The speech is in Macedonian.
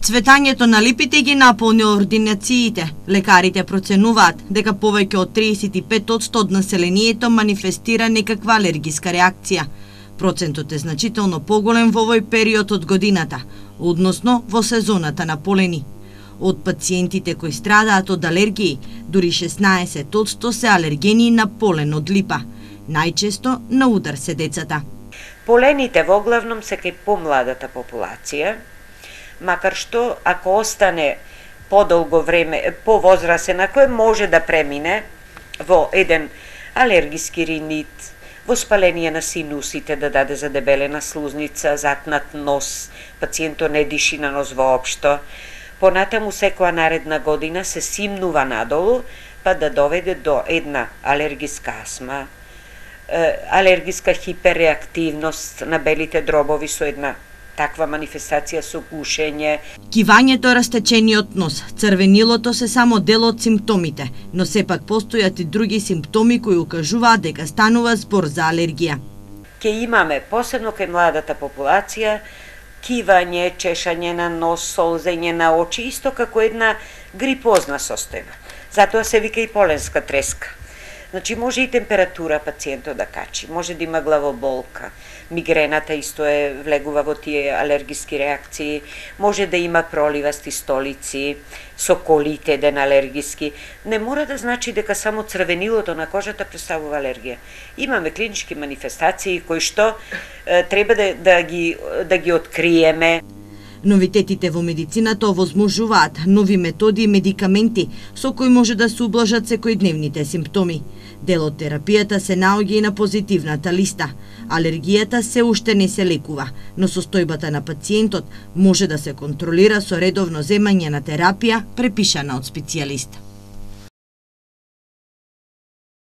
Цветањето на липите ги наполни ординациите. Лекарите проценуваат дека повеќе од 35% од населението манифестира некаква алергиска реакција. Процентот е значително поголем во овој период од годината, односно во сезоната на полени. Од пациентите кои страдаат од алергии, дури 16% се алергени на полен од липа. Најчесто на удар се децата. Полените воглавном се кај помладата популација, макар што ако остане подолго време, повозрасен, ако може да премине во еден алергиски ринит, воспаление на синусите, да даде задебелена слузница, затнат нос, пациентот не диши на нос воопшто, понатаму секоја наредна година се симнува надолу, па да доведе до една алергиска астма, алергиска хиперреактивност на белите дробови со една таква манифестација со гушење. Кивањето, растечениот нос, црвенилото се само дел од симптомите, но сепак постојат и други симптоми кои укажуваат дека станува збор за алергија. Ке имаме, посебно кај младата популација, кивање, чешање на нос, солзење на очи, исто како една грипозна состојба. Затоа се вика и поленска треска. Значи, може и температура пациентот да качи, може да има главоболка, мигрената исто влегува во тие алергиски реакции, може да има проливасти столици, соколите еден алергиски. Не мора да значи дека само црвенилото на кожата представува алергија. Имаме клинички манифестации кои што треба да ги откриеме. Новитетите во медицината овозможуваат нови методи и медикаменти со кои може да се ублажат секојдневните симптоми. Дел од терапијата се наоѓа и на позитивната листа. Алергијата се уште не се лекува, но состојбата на пациентот може да се контролира со редовно земање на терапија препишана од специјалист.